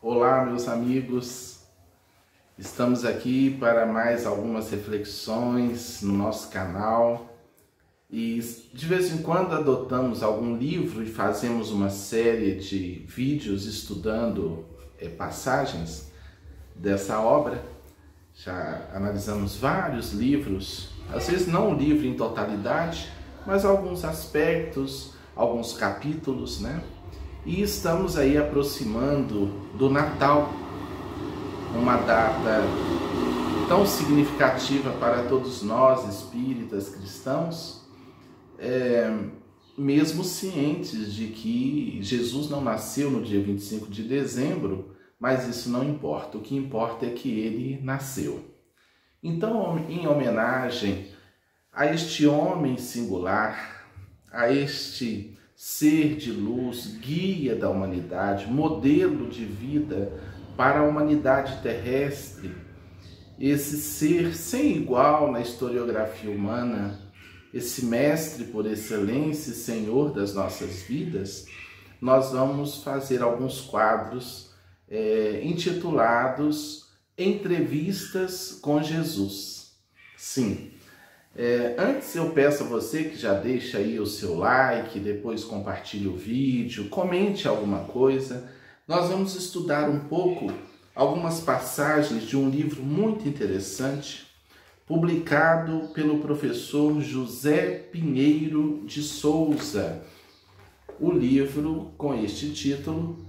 Olá, meus amigos. Estamos aqui para mais algumas reflexões no nosso canal e de vez em quando adotamos algum livro e fazemos uma série de vídeos estudando passagens dessa obra. Já analisamos vários livros, às vezes não o livro em totalidade, mas alguns aspectos, alguns capítulos, né? E estamos aí aproximando do Natal, uma data tão significativa para todos nós, espíritas, cristãos, mesmo cientes de que Jesus não nasceu no dia 25 de dezembro, mas isso não importa. O que importa é que ele nasceu. Então, em homenagem a este homem singular, a este ser de luz, guia da humanidade, modelo de vida para a humanidade terrestre, esse ser sem igual na historiografia humana, esse mestre por excelência e senhor das nossas vidas, nós vamos fazer alguns quadros intitulados Entrevistas com Jesus. Sim. Antes eu peço a você que já deixe aí o seu like, depois compartilhe o vídeo, comente alguma coisa. Nós vamos estudar um pouco algumas passagens de um livro muito interessante, publicado pelo professor José Pinheiro de Souza. O livro com este título,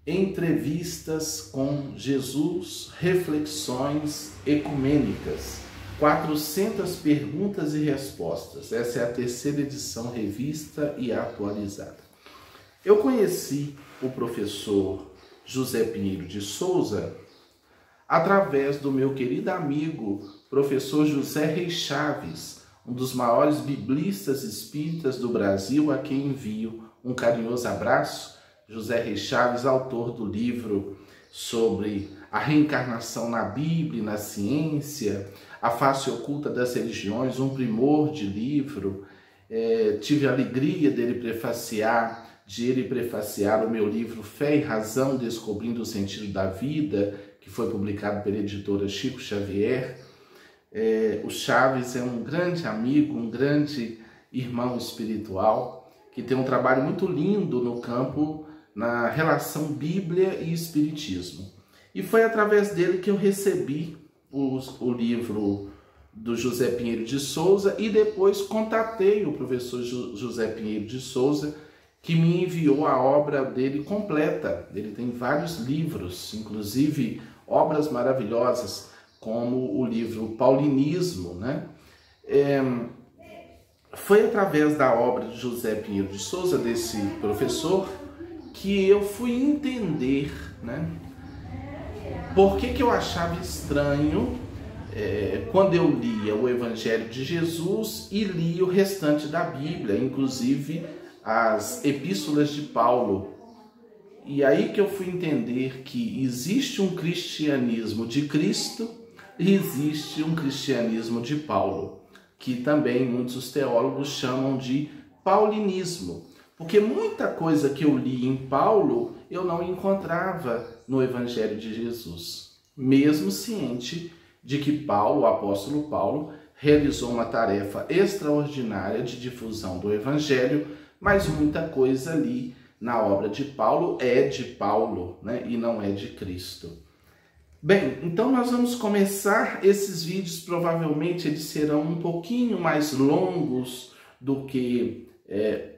Entrevistas com Jesus, Reflexões Ecumênicas. 400 perguntas e respostas. Essa é a terceira edição revista e atualizada. Eu conheci o professor José Pinheiro de Souza através do meu querido amigo, professor José Reis Chaves, um dos maiores biblistas espíritas do Brasil, a quem envio um carinhoso abraço. José Reis Chaves, autor do livro sobre a reencarnação na Bíblia e na ciência, A Face Oculta das Religiões, um primor de livro. Tive a alegria de ele prefaciar o meu livro Fé e Razão, Descobrindo o Sentido da Vida, que foi publicado pela editora Chico Xavier. O Chaves é um grande amigo, um grande irmão espiritual, que tem um trabalho muito lindo no campo, na relação Bíblia e Espiritismo. E foi através dele que eu recebi o livro do José Pinheiro de Souza e depois contatei o professor José Pinheiro de Souza, que me enviou a obra dele completa. Ele tem vários livros, inclusive obras maravilhosas, como o livro Paulinismo, né? Foi através da obra de José Pinheiro de Souza, desse professor, que eu fui entender, né, por que eu achava estranho quando eu lia o Evangelho de Jesus e lia o restante da Bíblia, inclusive as epístolas de Paulo. E aí que eu fui entender que existe um cristianismo de Cristo e existe um cristianismo de Paulo, que também muitos teólogos chamam de paulinismo. Porque muita coisa que eu li em Paulo, eu não encontrava no Evangelho de Jesus. Mesmo ciente de que Paulo, o apóstolo Paulo, realizou uma tarefa extraordinária de difusão do Evangelho, mas muita coisa ali na obra de Paulo é de Paulo, né? E não é de Cristo. Bem, então nós vamos começar esses vídeos, provavelmente eles serão um pouquinho mais longos do que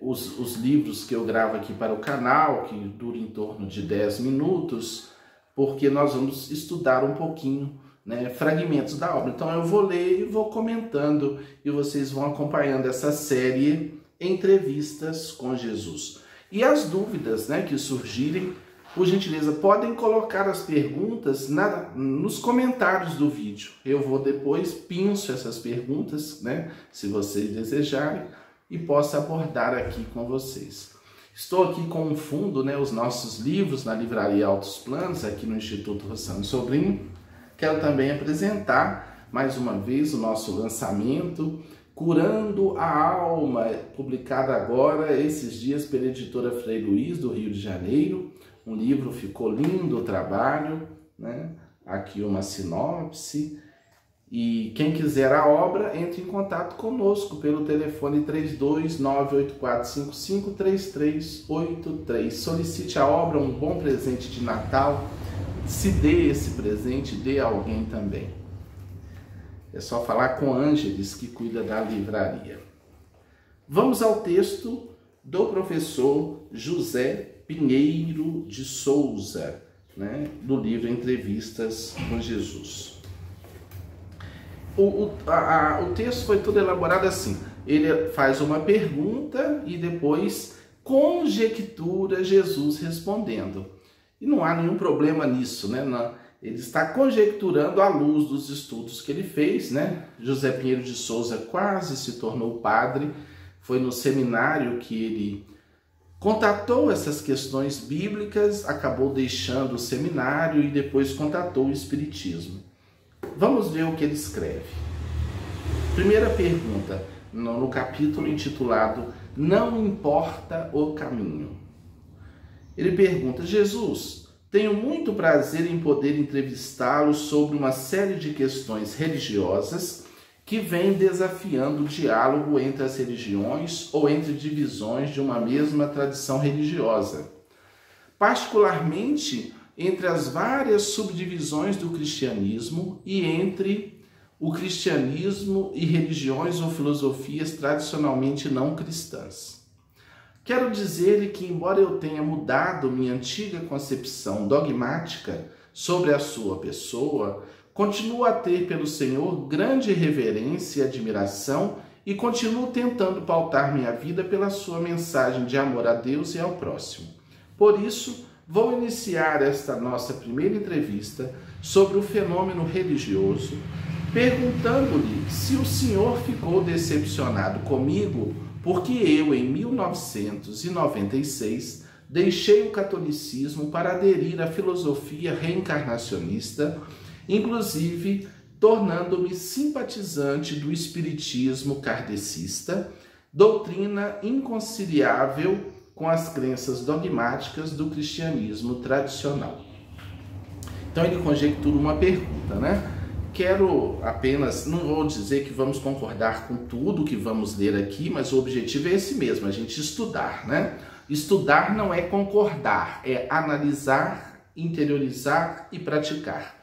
os livros que eu gravo aqui para o canal, que duram em torno de 10 minutos, porque nós vamos estudar um pouquinho, né, fragmentos da obra. Então eu vou ler e vou comentando e vocês vão acompanhando essa série Entrevistas com Jesus. E as dúvidas, né, que surgirem, por gentileza, podem colocar as perguntas nos comentários do vídeo. Eu vou depois pinço essas perguntas, né, se vocês desejarem, e posso abordar aqui com vocês. Estou aqui com um fundo, né, os nossos livros na livraria Altos Planos, aqui no Instituto Rossano Sobrinho. Quero também apresentar mais uma vez o nosso lançamento, Curando a Alma, publicado agora esses dias pela editora Frei Luiz, do Rio de Janeiro. um livro, ficou lindo o trabalho, né? Aqui uma sinopse. E quem quiser a obra, entre em contato conosco pelo telefone 32984553383. Solicite a obra, um bom presente de Natal. Se dê esse presente, dê a alguém também. É só falar com Ângeles, que cuida da livraria. Vamos ao texto do professor José Pinheiro de Souza, né, do livro Entrevistas com Jesus. O texto foi todo elaborado assim. Ele faz uma pergunta e depois conjectura Jesus respondendo. E não há nenhum problema nisso, né? Ele está conjecturando à luz dos estudos que ele fez, né? José Pinheiro de Souza quase se tornou padre. Foi no seminário que ele contatou essas questões bíblicas, acabou deixando o seminário e depois contatou o Espiritismo. Vamos ver o que ele escreve. Primeira pergunta, no capítulo intitulado Não Importa o Caminho. Ele pergunta: Jesus, tenho muito prazer em poder entrevistá-lo sobre uma série de questões religiosas que vêm desafiando o diálogo entre as religiões ou entre divisões de uma mesma tradição religiosa, particularmente entre as várias subdivisões do cristianismo e entre o cristianismo e religiões ou filosofias tradicionalmente não cristãs. Quero dizer-lhe que, embora eu tenha mudado minha antiga concepção dogmática sobre a sua pessoa, continuo a ter pelo Senhor grande reverência e admiração e continuo tentando pautar minha vida pela sua mensagem de amor a Deus e ao próximo. Por isso, vou iniciar esta nossa primeira entrevista sobre o fenômeno religioso, perguntando-lhe se o senhor ficou decepcionado comigo porque eu, em 1996, deixei o catolicismo para aderir à filosofia reencarnacionista, inclusive tornando-me simpatizante do espiritismo kardecista, doutrina inconciliável com as crenças dogmáticas do cristianismo tradicional. Então ele conjectura uma pergunta, né? Quero apenas, não vou dizer que vamos concordar com tudo que vamos ler aqui, mas o objetivo é esse mesmo, a gente estudar, né? Estudar não é concordar, é analisar, interiorizar e praticar.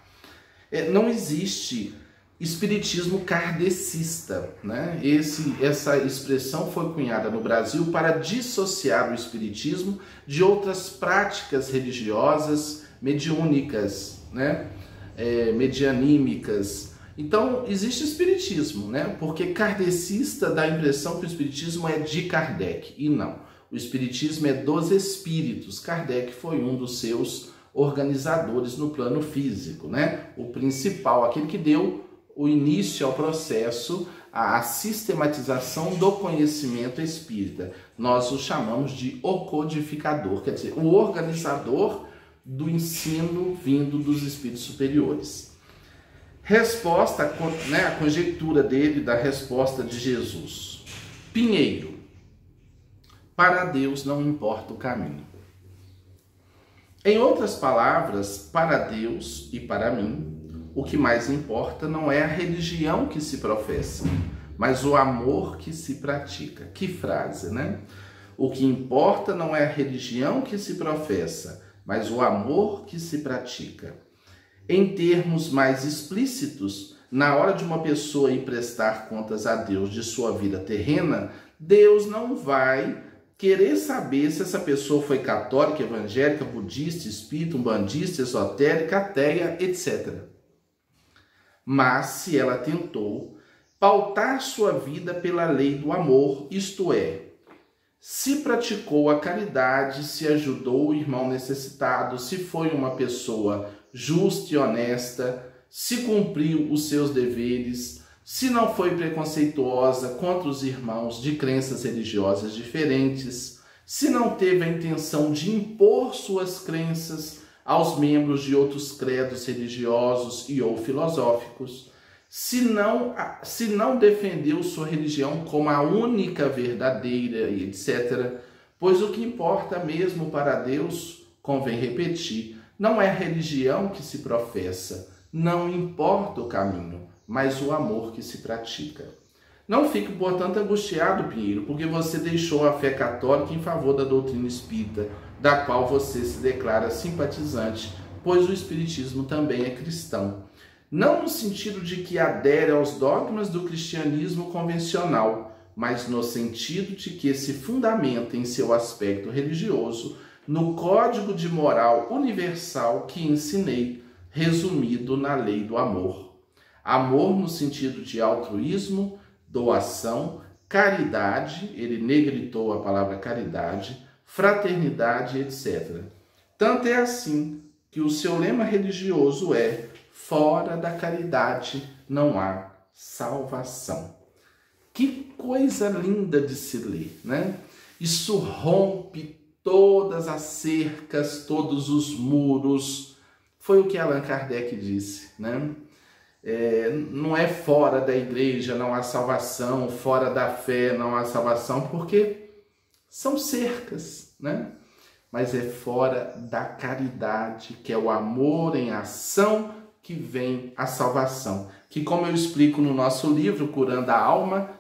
Não existe espiritismo kardecista, né? Essa expressão foi cunhada no Brasil para dissociar o espiritismo de outras práticas religiosas mediúnicas, né? Medianímicas. Então, existe espiritismo, né? Porque kardecista dá a impressão que o espiritismo é de Kardec, e não. O espiritismo é dos espíritos. Kardec foi um dos seus organizadores no plano físico, né? O principal, aquele que deu o início ao processo, a sistematização do conhecimento espírita. Nós o chamamos de o codificador, quer dizer, o organizador do ensino vindo dos espíritos superiores. Resposta, né, a conjectura dele da resposta de Jesus. Pinheiro, para Deus não importa o caminho. Em outras palavras, para Deus e para mim, o que mais importa não é a religião que se professa, mas o amor que se pratica. Que frase, né? O que importa não é a religião que se professa, mas o amor que se pratica. Em termos mais explícitos, na hora de uma pessoa ir prestar contas a Deus de sua vida terrena, Deus não vai querer saber se essa pessoa foi católica, evangélica, budista, espírita, umbandista, esotérica, ateia, etc. Mas se ela tentou pautar sua vida pela lei do amor, isto é, se praticou a caridade, se ajudou o irmão necessitado, se foi uma pessoa justa e honesta, se cumpriu os seus deveres, se não foi preconceituosa contra os irmãos de crenças religiosas diferentes, se não teve a intenção de impor suas crenças aos membros de outros credos religiosos e ou filosóficos, se não defendeu sua religião como a única verdadeira, e etc. Pois o que importa mesmo para Deus, convém repetir, não é a religião que se professa, não importa o caminho, mas o amor que se pratica. Não fique, portanto, angustiado, Pinheiro, porque você deixou a fé católica em favor da doutrina espírita, da qual você se declara simpatizante, pois o espiritismo também é cristão. Não no sentido de que adere aos dogmas do cristianismo convencional, mas no sentido de que se fundamenta em seu aspecto religioso no código de moral universal que ensinei, resumido na lei do amor. Amor no sentido de altruísmo, doação, caridade, ele negritou a palavra caridade, fraternidade, etc. Tanto é assim que o seu lema religioso é: fora da caridade não há salvação. Que coisa linda de se ler, né? Isso rompe todas as cercas, todos os muros. Foi o que Allan Kardec disse, né? Não é fora da igreja não há salvação, fora da fé não há salvação, porque são cercas, né? Mas é fora da caridade, que é o amor em ação, que vem a salvação. Que, como eu explico no nosso livro, Curando a Alma,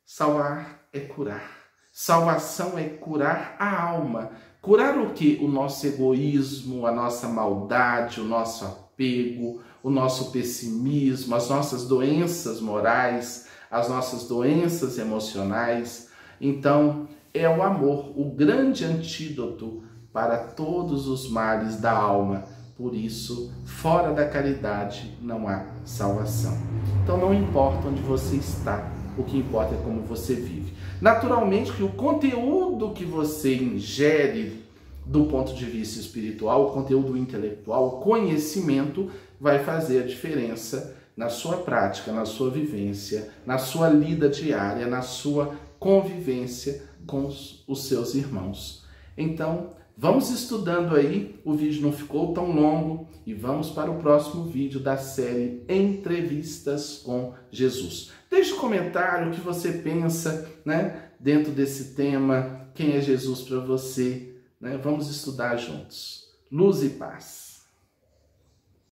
salvar é curar. Salvação é curar a alma. Curar o quê? O nosso egoísmo, a nossa maldade, o nosso apego, o nosso pessimismo, as nossas doenças morais, as nossas doenças emocionais. Então, é o amor, o grande antídoto para todos os males da alma. Por isso, fora da caridade não há salvação. Então, não importa onde você está, o que importa é como você vive. Naturalmente que o conteúdo que você ingere do ponto de vista espiritual, o conteúdo intelectual, o conhecimento vai fazer a diferença na sua prática, na sua vivência, na sua lida diária, na sua convivência com os seus irmãos. Então, vamos estudando aí, o vídeo não ficou tão longo e vamos para o próximo vídeo da série Entrevistas com Jesus. Deixe um comentário o que você pensa, né, dentro desse tema, quem é Jesus para você, né? Vamos estudar juntos. Luz e paz.